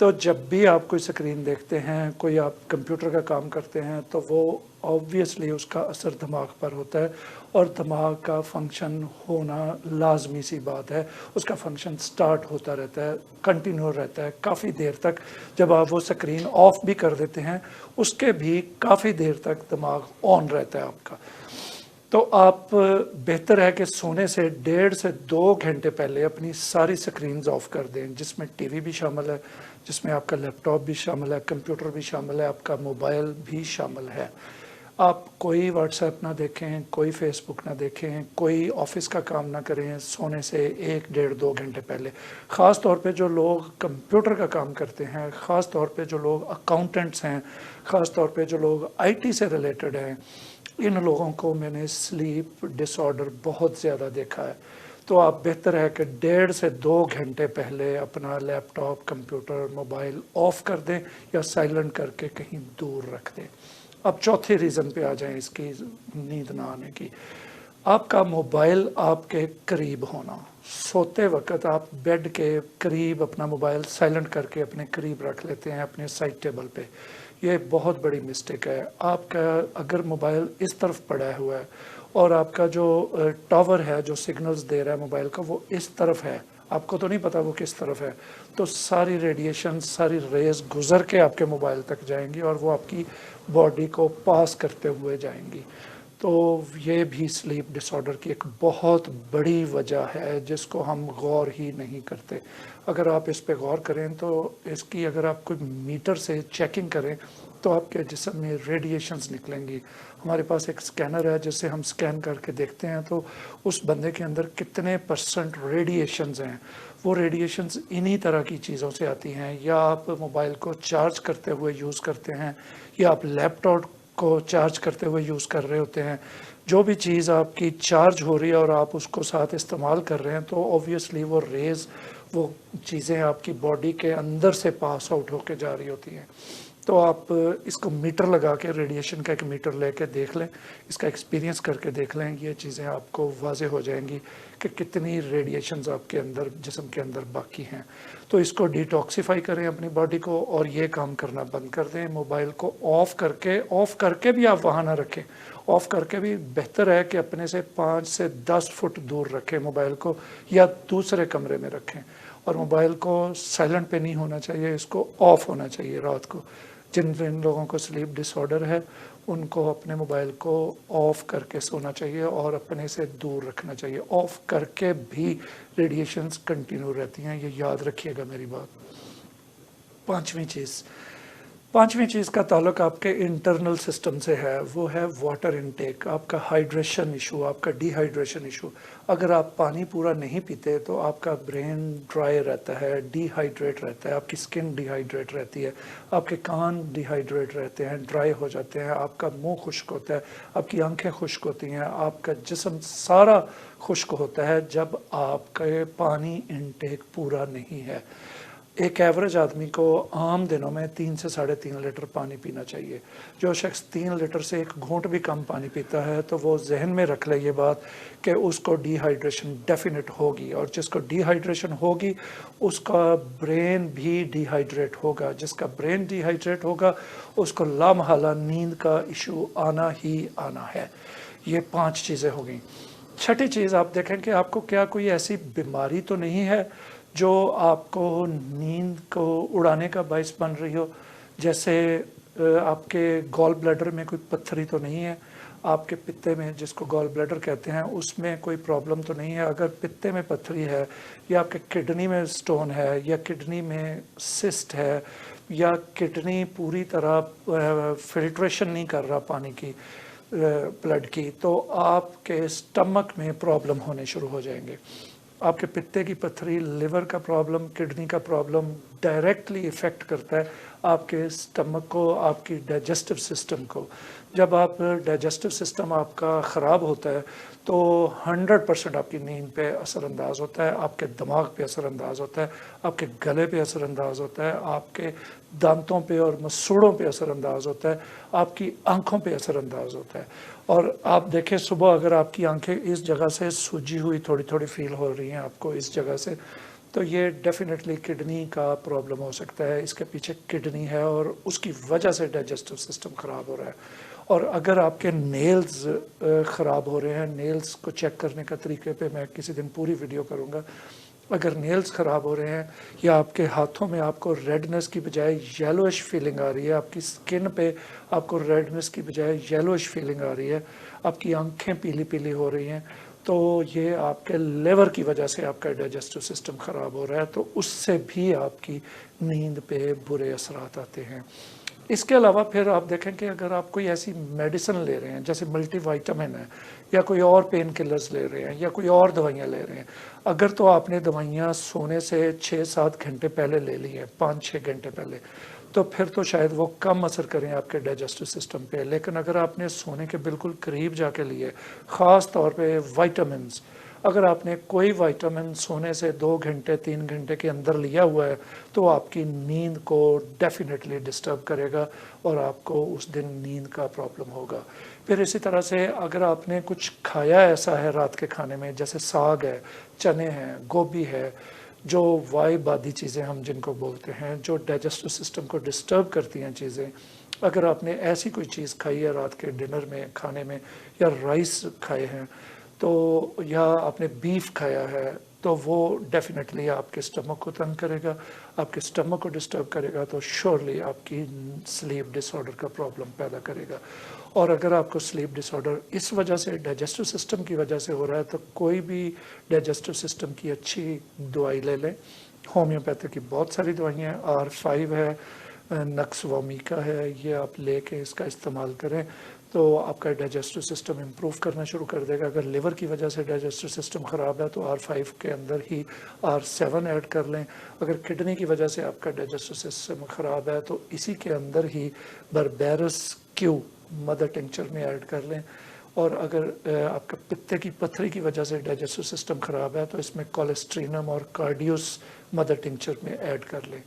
تو جب بھی آپ کوئی سکرین دیکھتے ہیں، کوئی آپ کمپیوٹر کا کام کرتے ہیں، تو وہ آبویسلی اس کا اثر دماغ پر ہوتا ہے، اور دماغ کا فنکشن ہونا لازمی سی بات ہے. اس کا فنکشن سٹارٹ ہوتا رہتا ہے، کنٹینیو رہتا ہے کافی دیر تک. جب آپ وہ سکرین آف بھی کر دیتے ہیں، اس کے بھی کافی دیر تک دماغ آن رہتا ہے آپ کا. تو آپ بہتر ہے کہ سونے سے 1.5 سے 2 گھنٹے پہلے اپنی ساری سکرینز آف کر دیں، جس میں ٹی وی بھی شامل ہے، جس میں آپ کا لیپ ٹاپ بھی شامل ہے، کمپیوٹر بھی شامل ہے، آپ کا موبائل بھی شامل ہے. آپ کوئی واٹس ایپ نہ دیکھیں، کوئی فیس بک نہ دیکھیں، کوئی آفس کا کام نہ کریں سونے سے 1 1.5 2 گھنٹے پہلے. خاص طور پہ جو لوگ کمپیوٹر کا کام کرتے ہیں، خاص طور پہ جو لوگ اکاؤنٹنٹس ہیں، خاص طور پہ جو لوگ آئی ٹی سے ریلیٹڈ ہیں، ان لوگوں کو میں نے سلیپ ڈس آرڈر بہت زیادہ دیکھا ہے. تو آپ بہتر ہے کہ 1.5 سے 2 گھنٹے پہلے اپنا لیپ ٹاپ، کمپیوٹر، موبائل آف کر دیں یا سائلنٹ کر کے کہیں دور رکھ دیں. اب چوتھے ریزن پہ آ جائیں اس کی نیند نہ آنے کی. آپ کا موبائل آپ کے قریب ہونا. سوتے وقت آپ بیڈ کے قریب اپنا موبائل سائلنٹ کر کے اپنے قریب رکھ لیتے ہیں اپنے سائڈ ٹیبل پہ. یہ بہت بڑی مسٹیک ہے. آپ کا اگر موبائل اس طرف پڑا ہوا ہے اور آپ کا جو ٹاور ہے جو سگنلز دے رہا ہے موبائل کا وہ اس طرف ہے، آپ کو تو نہیں پتا وہ کس طرف ہے، تو ساری ریڈیشن، ساری ریز گزر کے آپ کے موبائل تک جائیں گی اور وہ آپ کی باڈی کو پاس کرتے ہوئے جائیں گی. تو یہ بھی سلیپ ڈس آرڈر کی ایک بہت بڑی وجہ ہے جس کو ہم غور ہی نہیں کرتے. اگر آپ اس پہ غور کریں تو اس کی اگر آپ کوئی میٹر سے چیکنگ کریں تو آپ کے جسم میں ریڈیشنز نکلیں گی. ہمارے پاس ایک سکینر ہے جس سے ہم سکین کر کے دیکھتے ہیں تو اس بندے کے اندر کتنے % ریڈیشنز ہیں. وہ ریڈیشنز انہی طرح کی چیزوں سے آتی ہیں. یا آپ موبائل کو چارج کرتے ہوئے یوز کرتے ہیں، یا آپ لیپ ٹاپ کو چارج کرتے ہوئے یوز کر رہے ہوتے ہیں. جو بھی چیز آپ کی چارج ہو رہی ہے اور آپ اس کو ساتھ استعمال کر رہے ہیں تو اوبویسلی وہ ریز، وہ چیزیں آپ کی باڈی کے اندر سے پاس آؤٹ ہو کے جا رہی ہوتی ہیں. تو آپ اس کو میٹر لگا کے، ریڈیشن کا ایک میٹر لے کے دیکھ لیں، اس کا ایکسپیرینس کر کے دیکھ لیں. یہ چیزیں آپ کو واضح ہو جائیں گی کہ کتنی ریڈیشنز آپ کے اندر، جسم کے اندر باقی ہیں. تو اس کو ڈیٹاکسیفائی کریں اپنی باڈی کو اور یہ کام کرنا بند کر دیں. موبائل کو آف کر کے بھی آپ وہاں نہ رکھیں. آف کر کے بھی بہتر ہے کہ اپنے سے 5 سے 10 فٹ دور رکھیں موبائل کو، یا دوسرے کمرے میں رکھیں. اور موبائل کو سائلنٹ پہ نہیں ہونا چاہیے، اس کو آف ہونا چاہیے رات کو. جن لوگوں کو سلیپ ڈس آرڈر ہے ان کو اپنے موبائل کو آف کر کے سونا چاہیے اور اپنے سے دور رکھنا چاہیے. آف کر کے بھی ریڈیشنز کنٹینیو رہتی ہیں، یہ یاد رکھیے گا میری بات. پانچویں چیز کا تعلق آپ کے انٹرنل سسٹم سے ہے، وہ ہے واٹر انٹیک. آپ کا ہائیڈریشن ایشو، آپ کا ڈی ہائیڈریشن ایشو. اگر آپ پانی پورا نہیں پیتے تو آپ کا برین ڈرائی رہتا ہے، ڈی ہائیڈریٹ رہتا ہے، آپ کی سکن ڈی ہائیڈریٹ رہتی ہے، آپ کے کان ڈی ہائیڈریٹ رہتے ہیں، ڈرائی ہو جاتے ہیں، آپ کا منہ خشک ہوتا ہے، آپ کی آنکھیں خشک ہوتی ہیں، آپ کا جسم سارا خشک ہوتا ہے جب آپ کا پانی انٹیک پورا نہیں ہے. ایک ایوریج آدمی کو عام دنوں میں 3 سے 3.5 لیٹر پانی پینا چاہیے. جو شخص 3 لیٹر سے ایک گھونٹ بھی کم پانی پیتا ہے تو وہ ذہن میں رکھ لے یہ بات کہ اس کو ڈی ہائیڈریشن ڈیفینٹ ہوگی، اور جس کو ڈی ہائیڈریشن ہوگی اس کا برین بھی ڈی ہائیڈریٹ ہوگا. جس کا برین ڈی ہائیڈریٹ ہوگا اس کو لامحالہ نیند کا ایشو آنا ہی آنا ہے. یہ 5 چیزیں ہو گئیں. چھٹی چیز آپ دیکھیں کہ آپ کو کیا کوئی ایسی بیماری تو نہیں ہے جو آپ کو نیند کو اڑانے کا باعث بن رہی ہو. جیسے آپ کے گال بلیڈر میں کوئی پتھری تو نہیں ہے، آپ کے پتے میں، جس کو گال بلیڈر کہتے ہیں، اس میں کوئی پرابلم تو نہیں ہے. اگر پتے میں پتھری ہے، یا آپ کے کڈنی میں سٹون ہے، یا کڈنی میں سسٹ ہے، یا کڈنی پوری طرح فلٹریشن نہیں کر رہا پانی کی، بلڈ کی، تو آپ کے سٹمک میں پرابلم ہونے شروع ہو جائیں گے. آپ کے پتے کی پتھری، لیور کا پرابلم، کڈنی کا پرابلم ڈائریکٹلی افیکٹ کرتا ہے آپ کے سٹمک کو، آپ کی ڈائجسٹو سسٹم کو. جب آپ ڈائجسٹو سسٹم آپ کا خراب ہوتا ہے تو 100% آپ کی نیند پہ اثر انداز ہوتا ہے، آپ کے دماغ پہ اثر انداز ہوتا ہے، آپ کے گلے پہ اثر انداز ہوتا ہے، آپ کے دانتوں پہ اور مسوڑوں پہ اثر انداز ہوتا ہے، آپ کی آنکھوں پہ اثر انداز ہوتا ہے. اور آپ دیکھیں صبح اگر آپ کی آنکھیں اس جگہ سے سوجی ہوئی تھوڑی تھوڑی فیل ہو رہی ہیں آپ کو اس جگہ سے، تو یہ ڈیفینیٹلی کڈنی کا پرابلم ہو سکتا ہے، اس کے پیچھے کڈنی ہے اور اس کی وجہ سے ڈائجسٹو سسٹم خراب ہو رہا ہے۔ اور اگر آپ کے نیلز خراب ہو رہے ہیں، نیلز کو چیک کرنے کا طریقے پہ میں کسی دن پوری ویڈیو کروں گا، اگر نیلز خراب ہو رہے ہیں یا آپ کے ہاتھوں میں آپ کو ریڈنس کی بجائے یلوش فیلنگ آ رہی ہے، آپ کی سکن پہ آپ کو ریڈنس کی بجائے یلوش فیلنگ آ رہی ہے، آپ کی آنکھیں پیلی پیلی ہو رہی ہیں، تو یہ آپ کے لیور کی وجہ سے آپ کا ڈائجسٹو سسٹم خراب ہو رہا ہے، تو اس سے بھی آپ کی نیند پہ برے اثرات آتے ہیں۔ اس کے علاوہ پھر آپ دیکھیں کہ اگر آپ کوئی ایسی میڈیسن لے رہے ہیں جیسے ملٹی وائٹامن ہے یا کوئی اور پین کلرز لے رہے ہیں یا کوئی اور دوائیاں لے رہے ہیں، اگر تو آپ نے دوائیاں سونے سے 6-7 گھنٹے پہلے لے لی ہیں، 5-6 گھنٹے پہلے، تو پھر تو شاید وہ کم اثر کریں آپ کے ڈائجسٹو سسٹم پہ، لیکن اگر آپ نے سونے کے بالکل قریب جا کے لیے، خاص طور پہ وائٹامنز، اگر آپ نے کوئی وائٹامن سونے سے 2 گھنٹے 3 گھنٹے کے اندر لیا ہوا ہے تو آپ کی نیند کو ڈیفینیٹلی ڈسٹرب کرے گا اور آپ کو اس دن نیند کا پرابلم ہوگا۔ پھر اسی طرح سے اگر آپ نے کچھ کھایا ایسا ہے رات کے کھانے میں، جیسے ساگ ہے، چنے ہیں، گوبھی ہے، جو وائی بادی چیزیں ہم جن کو بولتے ہیں، جو ڈائجسٹو سسٹم کو ڈسٹرب کرتی ہیں چیزیں، اگر آپ نے ایسی کوئی چیز کھائی ہے رات کے ڈنر میں کھانے میں، یا رائس کھائے ہیں تو، یا آپ نے بیف کھایا ہے، تو وہ ڈیفینیٹلی آپ کے اسٹمک کو تنگ کرے گا، آپ کے اسٹمک کو ڈسٹرب کرے گا، تو شیورلی آپ کی سلیپ ڈس آرڈر کا پرابلم پیدا کرے گا۔ اور اگر آپ کو سلیپ ڈس آرڈر اس وجہ سے ڈائجسٹو سسٹم کی وجہ سے ہو رہا ہے تو کوئی بھی ڈائجسٹو سسٹم کی اچھی دوائی لے لیں۔ ہومیوپیتھی کی بہت ساری دوائیاں ہیں، R5 ہے، نکس وومیکا ہے، یہ آپ لے کے اس کا استعمال کریں تو آپ کا ڈائجسٹو سسٹم امپروو کرنا شروع کر دے گا۔ اگر لیور کی وجہ سے ڈائجسٹو سسٹم خراب ہے تو R5 کے اندر ہی R7 ایڈ کر لیں۔ اگر کڈنی کی وجہ سے آپ کا ڈائجسٹو سسٹم خراب ہے تو اسی کے اندر ہی بربیرس کیو مدر ٹنکچر میں ایڈ کر لیں۔ اور اگر آپ کا پتے کی پتھری کی وجہ سے ڈائجسٹو سسٹم خراب ہے تو اس میں کولیسٹرینم اور کارڈیوس مدر ٹنکچر میں ایڈ کر لیں،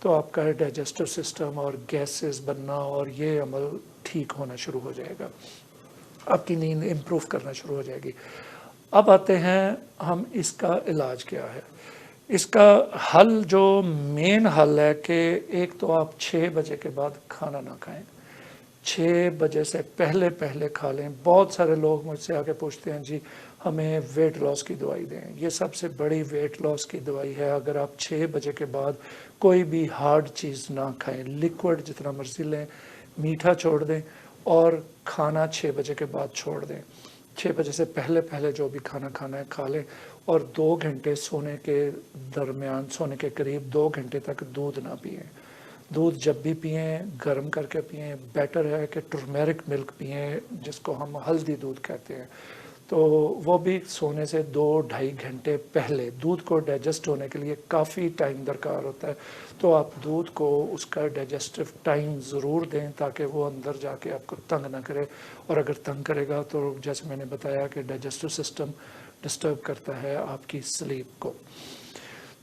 تو آپ کا ڈائجسٹو سسٹم اور گیسز بننا اور یہ عمل ٹھیک ہونا شروع ہو جائے گا، آپ کی نیند امپروو کرنا شروع ہو جائے گی۔ اب آتے ہیں ہم اس کا علاج کیا ہے۔ اس کا حل جو مین حل ہے کہ ایک تو آپ 6 بجے کے بعد کھانا نہ کھائیں، 6 بجے سے پہلے پہلے کھا لیں۔ بہت سارے لوگ مجھ سے آ کے پوچھتے ہیں جی ہمیں ویٹ لاس کی دوائی دیں، یہ سب سے بڑی ویٹ لاس کی دوائی ہے۔ اگر آپ 6 بجے کے بعد کوئی بھی ہارڈ چیز نہ کھائیں، لیکوڈ جتنا مرضی لیں، میٹھا چھوڑ دیں اور کھانا 6 بجے کے بعد چھوڑ دیں، 6 بجے سے پہلے پہلے جو بھی کھانا کھانا ہے کھا لیں، اور 2 گھنٹے سونے کے درمیان، سونے کے قریب 2 گھنٹے تک دودھ نہ پئیں۔ دودھ جب بھی پئیں گرم کر کے پئیں، بیٹر ہے کہ ٹرمیرک ملک پئیں جس کو ہم ہلدی دودھ کہتے ہیں، تو وہ بھی سونے سے 2-2.5 گھنٹے پہلے۔ دودھ کو ڈائجسٹ ہونے کے لیے کافی ٹائم درکار ہوتا ہے، تو آپ دودھ کو اس کا ڈائجسٹو ٹائم ضرور دیں تاکہ وہ اندر جا کے آپ کو تنگ نہ کرے، اور اگر تنگ کرے گا تو جیسے میں نے بتایا کہ ڈائجسٹو سسٹم ڈسٹرب کرتا ہے آپ کی سلیپ کو۔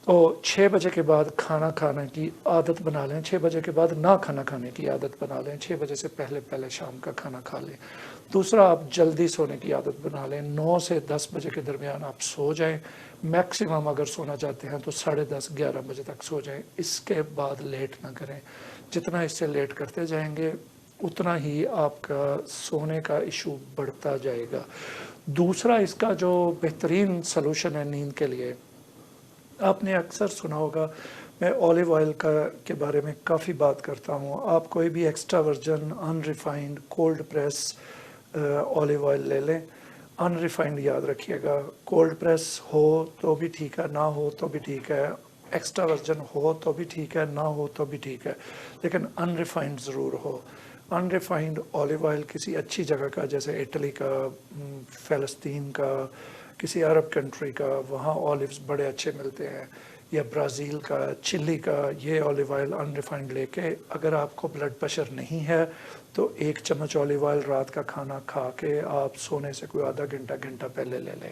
تو 6 بجے کے بعد کھانا کھانے کی عادت بنا لیں، 6 بجے کے بعد نہ کھانا کھانے کی عادت بنا لیں، 6 بجے سے پہلے پہلے شام کا کھانا کھا لیں۔ دوسرا، آپ جلدی سونے کی عادت بنا لیں، 9 سے 10 بجے کے درمیان آپ سو جائیں، میکسیمم اگر سونا چاہتے ہیں تو 10:30-11 بجے تک سو جائیں، اس کے بعد لیٹ نہ کریں۔ جتنا اس سے لیٹ کرتے جائیں گے اتنا ہی آپ کا سونے کا ایشو بڑھتا جائے گا۔ دوسرا اس کا جو بہترین سلوشن ہے نیند کے لیے، آپ نے اکثر سنا ہوگا، میں اولیو آئل کے بارے میں کافی بات کرتا ہوں، آپ کوئی بھی extra virgin unrefined cold press olive oil لے لیں۔ ان ریفائنڈ یاد رکھیے گا، کولڈ پریس ہو تو بھی ٹھیک ہے، نہ ہو تو بھی ٹھیک ہے، ایکسٹرا ورجن ہو تو بھی ٹھیک ہے، نہ ہو تو بھی ٹھیک ہے، لیکن ان ریفائنڈ ضرور ہو۔ ان ریفائنڈ اولیو آئل کسی اچھی جگہ کا، جیسے اٹلی کا، فلسطین کا، کسی عرب کنٹری کا، وہاں اولیوز بڑے اچھے ملتے ہیں، یا برازیل کا، چلی کا، یہ اولیو آئل ان ریفائنڈ لے کے، اگر آپ کو بلڈ پریشر نہیں ہے تو 1 چمچ اولیو آئل رات کا کھانا کھا کے آپ سونے سے کوئی آدھا گھنٹہ پہلے لے لیں،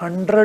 100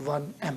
1M।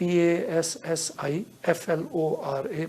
PASSIFLORA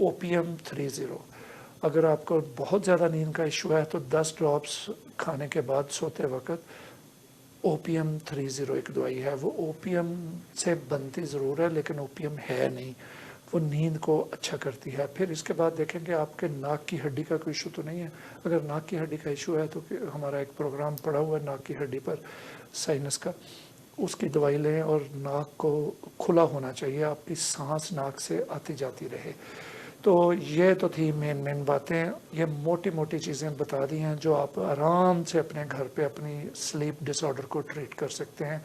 OPM 30। اگر آپ کو بہت زیادہ نیند کا ایشو ہے تو 10 ڈراپس کھانے کے بعد سوتے وقت او پی ایم 30 ایک دوائی ہے، وہ او پی ایم سے بنتی ضرور ہے لیکن او پی ایم ہے نہیں، وہ نیند کو اچھا کرتی ہے۔ پھر اس کے بعد دیکھیں کہ آپ کے ناک کی ہڈی کا کوئی ایشو تو نہیں ہے، اگر ناک کی ہڈی کا ایشو ہے تو ہمارا ایک پروگرام پڑا ہوا ہے ناک کی ہڈی پر، سائنس کا، اس کی دوائی لیں اور ناک کو کھلا ہونا چاہیے، آپ کی سانس ناک سے آتی جاتی رہے۔ تو یہ تو تھی مین باتیں، یہ موٹی موٹی چیزیں بتا دی ہیں جو آپ آرام سے اپنے گھر پہ اپنی سلیپ ڈس آرڈر کو ٹریٹ کر سکتے ہیں۔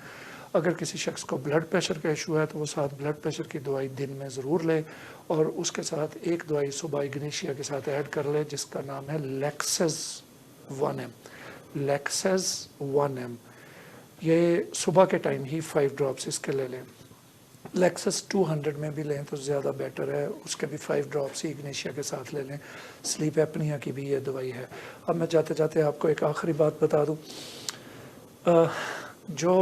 اگر کسی شخص کو بلڈ پریشر کا ایشو ہے تو وہ ساتھ بلڈ پریشر کی دوائی دن میں ضرور لے، اور اس کے ساتھ ایک دوائی صبح اگنیشیا کے ساتھ ایڈ کر لے جس کا نام ہے لیکسز 1M، لیکسز 1M، یہ صبح کے ٹائم ہی 5 ڈراپس اس کے لے لیں۔ لیکسس 200 میں بھی لیں تو زیادہ بیٹر ہے، اس کے بھی 5 ڈراپس ہی اگنیشیا کے ساتھ لے لیں۔ سلیپ ایپنیا کی بھی یہ دوائی ہے۔ اب میں جاتے جاتے آپ کو ایک آخری بات بتا دوں، جو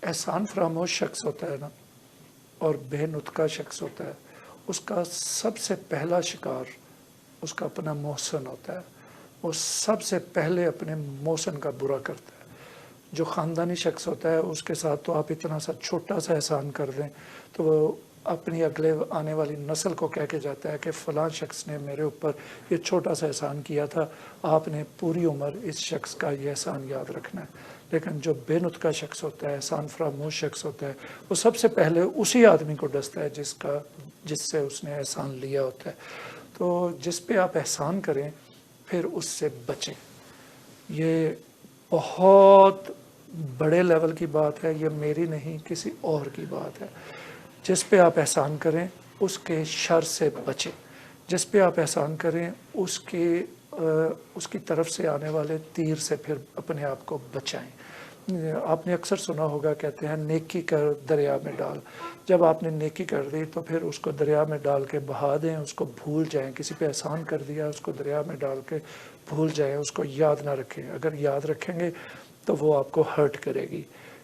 احسان فراموش شخص ہوتا ہے نا اور بے نطقہ شخص ہوتا ہے، اس کا سب سے پہلا شکار اس کا اپنا محسن ہوتا ہے، وہ سب سے پہلے اپنے محسن کا برا کرتا ہے۔ جو خاندانی شخص ہوتا ہے اس کے ساتھ تو آپ اتنا سا چھوٹا سا احسان کر دیں تو وہ اپنی اگلے آنے والی نسل کو کہہ کے جاتا ہے کہ فلاں شخص نے میرے اوپر یہ چھوٹا سا احسان کیا تھا، آپ نے پوری عمر اس شخص کا یہ احسان یاد رکھنا ہے۔ لیکن جو بے نطقہ شخص ہوتا ہے، احسان فراموش شخص ہوتا ہے، وہ سب سے پہلے اسی آدمی کو ڈستا ہے جس سے اس نے احسان لیا ہوتا ہے۔ تو جس پہ آپ احسان کریں پھر اس سے بچیں، یہ بہت بڑے لیول کی بات ہے، یہ میری نہیں کسی اور کی بات ہے۔ جس پہ آپ احسان کریں اس کے شر سے بچیں، جس پہ آپ احسان کریں اس کی طرف سے آنے والے تیر سے پھر اپنے آپ کو بچائیں۔ آپ نے اکثر سنا ہوگا، کہتے ہیں نیکی کر دریا میں ڈال، جب آپ نے نیکی کر دی تو پھر اس کو دریا میں ڈال کے بہا دیں، اس کو بھول جائیں۔ کسی پہ احسان کر دیا اس کو دریا میں ڈال کے بھول جائیں، اس کو یاد نہ رکھیں۔ اگر یاد رکھیں گے تو وہ آپ کو ہرٹ کرے گی،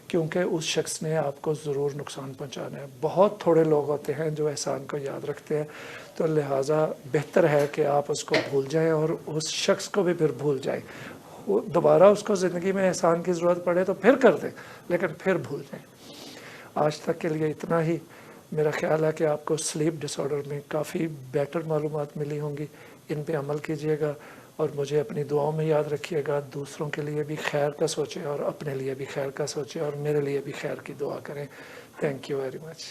کیونکہ اس شخص نے آپ کو ضرور نقصان پہنچانا ہے۔ بہت تھوڑے لوگ ہوتے ہیں جو احسان کو یاد رکھتے ہیں، تو لہٰذا بہتر ہے کہ آپ اس کو بھول جائیں اور اس شخص کو بھی پھر بھول جائیں۔ دوبارہ اس کو زندگی میں احسان کی ضرورت پڑے تو پھر کر دیں، لیکن پھر بھول جائیں۔ آج تک کے لیے اتنا ہی۔ میرا خیال ہے کہ آپ کو سلیپ ڈس آرڈر میں کافی بیٹر معلومات ملی ہوں گی، ان پہ عمل کیجیے گا اور مجھے اپنی دعاؤں میں یاد رکھیے گا۔ دوسروں کے لیے بھی خیر کا سوچیں اور اپنے لیے بھی خیر کا سوچیں اور میرے لیے بھی خیر کی دعا کریں۔ Thank you very much.